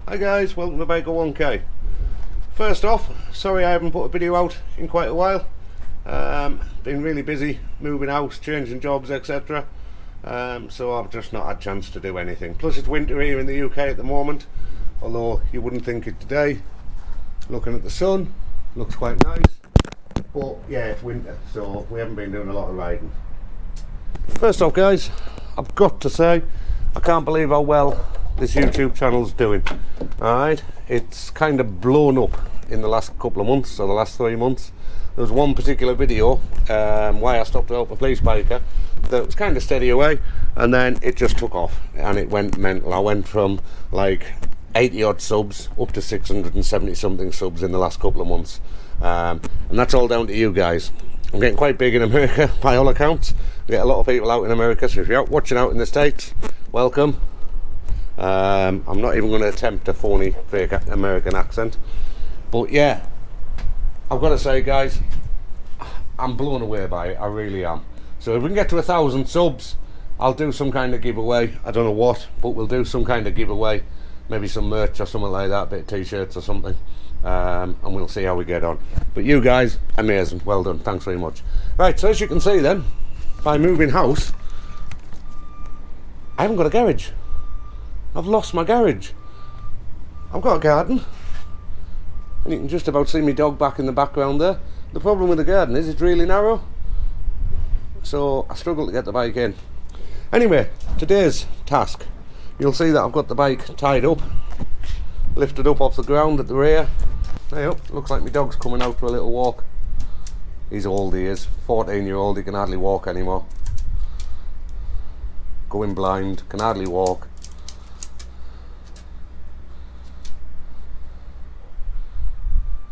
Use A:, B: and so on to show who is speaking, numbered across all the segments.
A: Hi guys, welcome to Baker 1K. First off, sorry I haven't put a video out in quite a while. Been really busy moving house, changing jobs, etc. So I've just not had a chance to do anything. Plus it's winter here in the UK at the moment, although you wouldn't think it today. Looking at the sun, looks quite nice. But yeah, it's winter, so we haven't been doing a lot of riding. First off guys, I've got to say, I can't believe how well this YouTube channel's doing. Alright, it's kind of blown up in the last couple of months, or the last 3 months. There was one particular video, why I stopped to help a police biker, that was kind of steady away, and then it just took off, and it went mental. I went from like 80 odd subs up to 670 something subs in the last couple of months, and that's all down to you guys. I'm getting quite big in America by all accounts. We get a lot of people out in America, so if you're out watching out in the States, welcome. I'm not even going to attempt a phony fake American accent, but yeah, I've got to say guys, I'm blown away by it. I really am. So if we can get to 1,000 subs, I'll do some kind of giveaway. I don't know what, but we'll do some kind of giveaway, maybe some merch or something like that, a bit of t-shirts or something, and we'll see how we get on. But you guys, amazing, well done, thanks very much. Right, so as you can see then, by moving house, I haven't got a garage. I've lost my garage. I've got a garden, and you can just about see my dog back in the background there. The problem with the garden is it's really narrow, so I struggle to get the bike in. Anyway, today's task, you'll see that I've got the bike tied up, lifted up off the ground at the rear. Hey up, looks like my dog's coming out for a little walk. He's old, he is, 14-year-old, he can hardly walk anymore. Going blind, can hardly walk.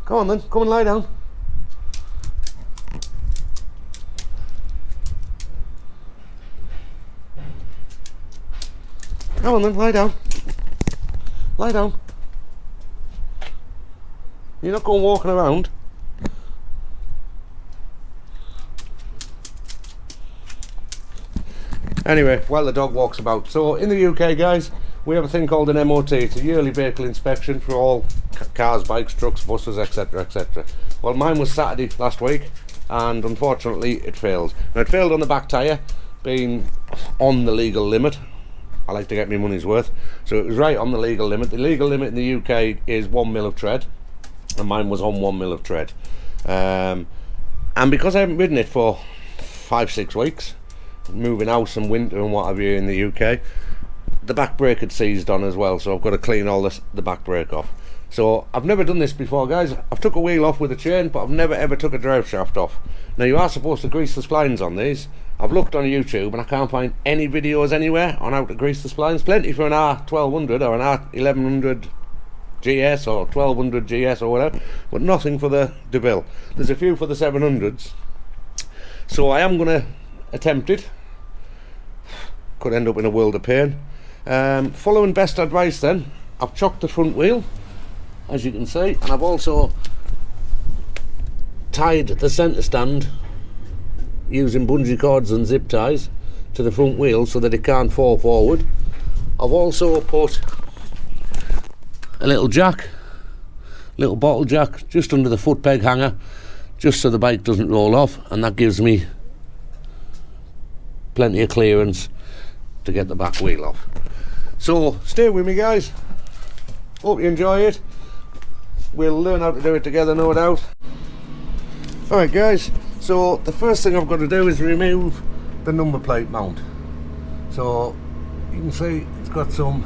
A: Come on then, come and lie down. Come on then, lie down. Lie down. You're not going walking around. Anyway, while the dog walks about. So in the UK guys, we have a thing called an MOT. It's a yearly vehicle inspection for all cars, bikes, trucks, buses, etc, etc. Well, mine was Saturday last week, and unfortunately it failed. Now it failed on the back tyre, being on the legal limit. I like to get my money's worth, so it was right on the legal limit. The legal limit in the UK is 1 mil of tread, and mine was on 1 mil of tread. And because I haven't ridden it for 5-6 weeks, moving house and winter and what have you in the UK, the back brake had seized on as well, so I've got to clean all the back brake off. So I've never done this before guys. I've took a wheel off with a chain, but I've never ever took a drive shaft off. Now you are supposed to grease the splines on these. I've looked on YouTube and I can't find any videos anywhere on how to grease the splines. Plenty for an R1200 or an R1100 GS or 1200 GS or whatever, but nothing for the Deauville. There's a few for the 700s, so I am going to attempt it. Could end up in a world of pain. Following best advice then, I've chocked the front wheel, as you can see, and I've also tied the centre stand using bungee cords and zip ties to the front wheel so that it can't fall forward. I've also put a little jack, little bottle jack, just under the foot peg hanger, just so the bike doesn't roll off, and that gives me plenty of clearance to get the back wheel off. So stay with me guys, hope you enjoy it. We'll learn how to do it together, no doubt. Alright guys, so the first thing I've got to do is remove the number plate mount. So you can see it's got some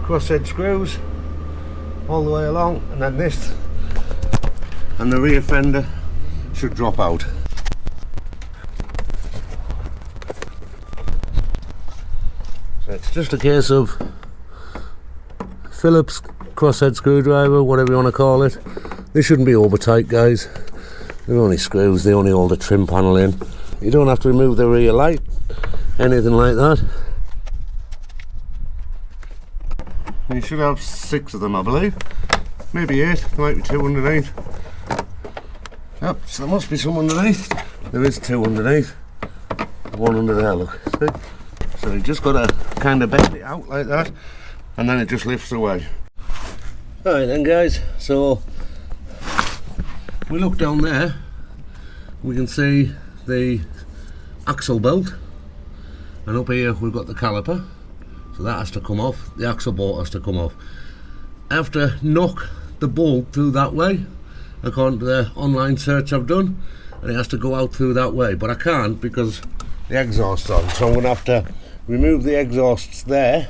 A: crosshead screws all the way along, and then this and the rear fender should drop out. So it's just a case of Phillips crosshead screwdriver, whatever you want to call it. They shouldn't be over tight guys, they're only screws, they only hold the trim panel in. You don't have to remove the rear light, anything like that. You should have 6 of them I believe, maybe 8, there might be 2 underneath. Yep, so there must be some underneath. There is 2 underneath, 1 under there, look, see? So you just got to kind of bend it out like that, and then it just lifts away. Alright then guys, so we look down there, we can see the axle belt, and up here we've got the caliper, so that has to come off, the axle bolt has to come off. I have to knock the bolt through that way, according to the online search I've done, and it has to go out through that way, but I can't because the exhaust's on, so I'm going to have to remove the exhausts there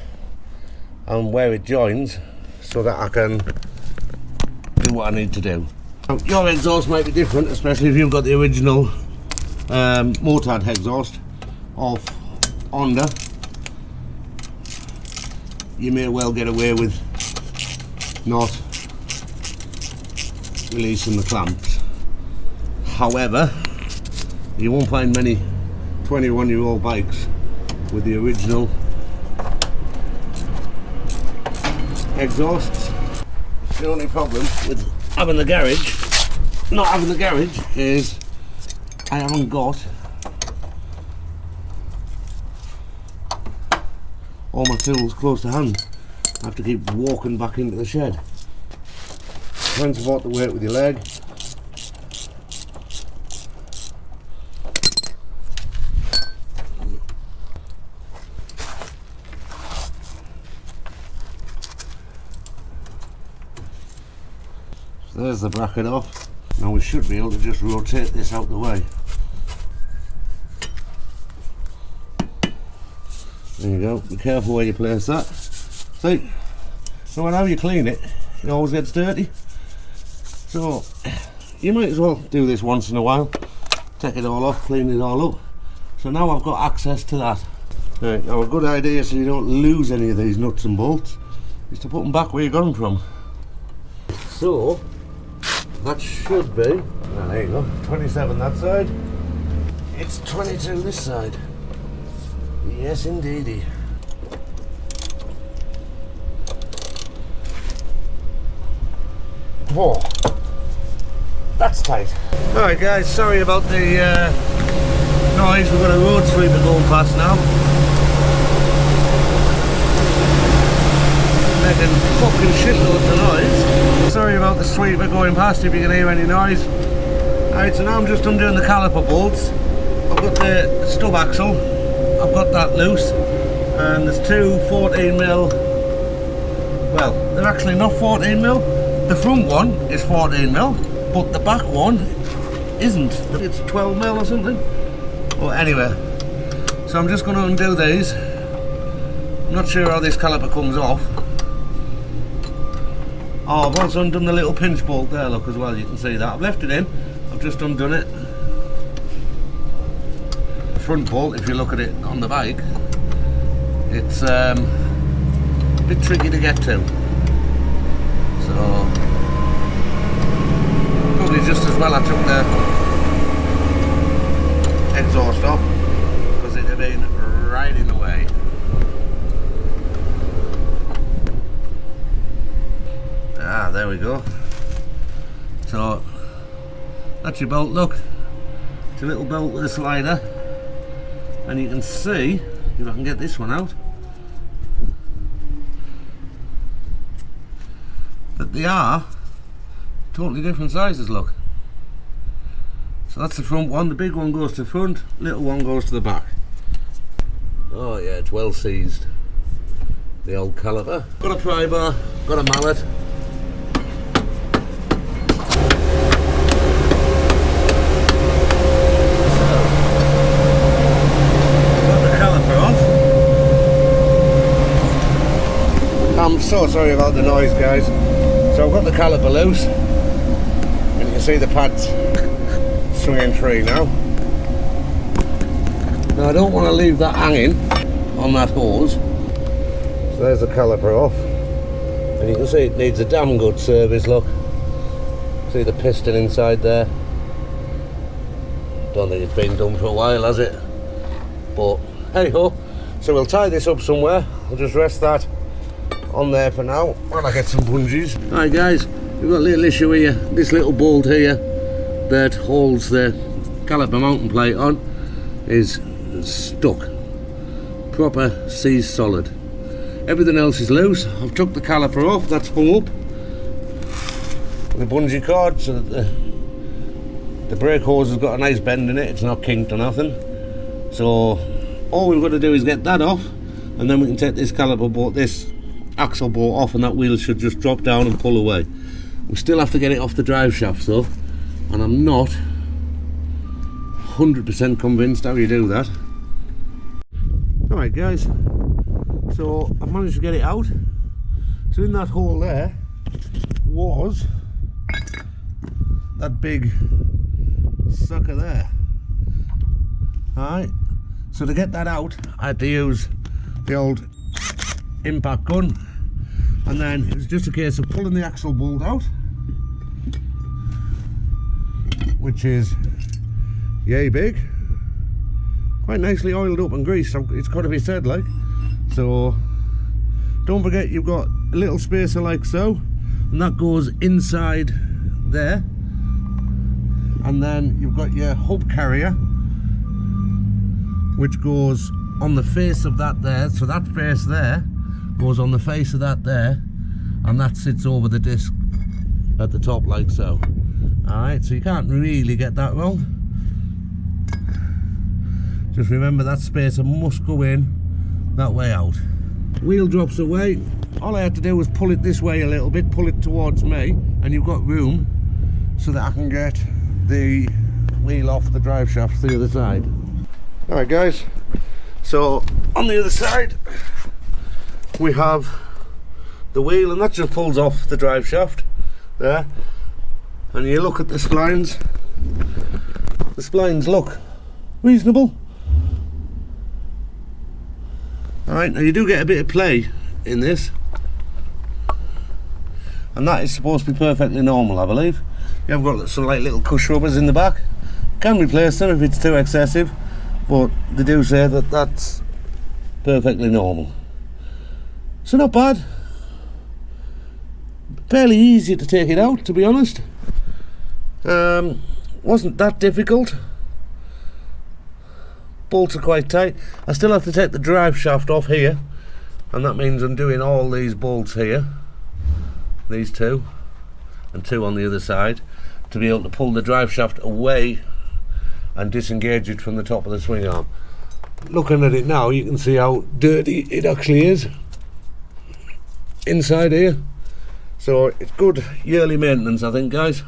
A: and where it joins so that I can do what I need to do. Now, your exhaust might be different, especially if you've got the original Motard exhaust of Honda. You may well get away with not releasing the clamps. However, you won't find many 21-year-old bikes with the original exhausts. The only problem with having the garage, not having the garage, is I haven't got all my tools close to hand. I have to keep walking back into the shed. Trying to support the weight with your leg. So there's the bracket off. Now we should be able to just rotate this out the way. There you go, be careful where you place that. See, no matter how you clean it, it always gets dirty. So, you might as well do this once in a while. Take it all off, clean it all up. So now I've got access to that. Right, now a good idea so you don't lose any of these nuts and bolts is to put them back where you got them from. So, that should be, oh, there you go, 27 that side. It's 22 this side. Yes, indeedy. Whoa, that's tight. Alright guys, sorry about the noise. We've got a road sweeper going past now. Making fucking shitloads of noise. Sorry about the sweeper going past if you can hear any noise. Alright, so now I'm just undoing the caliper bolts. I've got the stub axle. I've got that loose, and there's two 14mm, well, they're actually not 14mm, the front one is 14mm, but the back one isn't, it's 12mm or something. Well, anyway, so I'm just going to undo these. I'm not sure how this caliper comes off. Oh, I've also undone the little pinch bolt there, look, as well, you can see that. I've left it in, I've just undone it. Front bolt, if you look at it on the bike, it's a bit tricky to get to, so probably just as well I took the exhaust off because it'd have been right in the way. Ah, there we go. So that's your bolt, look, it's a little bolt with a slider. And you can see, if I can get this one out, that they are totally different sizes, look. So that's the front one, the big one goes to the front, little one goes to the back. Oh yeah, it's well seized. The old caliper. Got a pry bar, got a mallet. I'm so sorry about the noise, guys. So I've got the caliper loose, and you can see the pads swinging free now. Now I don't want to leave that hanging on that hose. So there's the caliper off, and you can see it needs a damn good service, look. See the piston inside there. Don't think it's been done for a while, has it? But hey ho. So we'll tie this up somewhere. I'll just rest that on there for now while I get some bungees. Alright guys, we've got a little issue here. This little bolt here that holds the caliper mounting plate on is stuck. proper seized solid. Everything else is loose. I've took the caliper off, that's hung up with a bungee cord so that the brake hose has got a nice bend in it, it's not kinked or nothing. So all we've got to do is get that off, and then we can take this caliper bolt, this axle bolt off, and that wheel should just drop down and pull away. We still have to get it off the drive shaft though, and I'm not 100% convinced how you do that. Alright guys, so I've managed to get it out. So in that hole there was that big sucker there. Alright, so to get that out I had to use the old impact gun, and then it was just a case of pulling the axle bolt out, which is yay big, quite nicely oiled up and greased, it's got to be said like. So don't forget you've got a little spacer like so, and that goes inside there, and then you've got your hub carrier which goes on the face of that there, so that face there goes on the face of that there, and that sits over the disc at the top like so. Alright, so you can't really get that wrong. Just remember that spacer must go in that way out. Wheel drops away, all I had to do was pull it this way a little bit, pull it towards me, and you've got room so that I can get the wheel off the drive shaft to the other side. Alright guys, so on the other side we have the wheel, and that just pulls off the drive shaft there, and you look at the splines look reasonable. Alright, now you do get a bit of play in this, and that is supposed to be perfectly normal, I believe. You have got some like little cush rubbers in the back, can replace them if it's too excessive, but they do say that that's perfectly normal. So not bad, fairly easy to take it out, to be honest. Wasn't that difficult. Bolts are quite tight. I still have to take the drive shaft off here, and that means undoing all these bolts here, these two and two on the other side, to be able to pull the drive shaft away and disengage it from the top of the swing arm. Looking at it now, you can see how dirty it actually is inside here, so it's good yearly maintenance, I think, guys.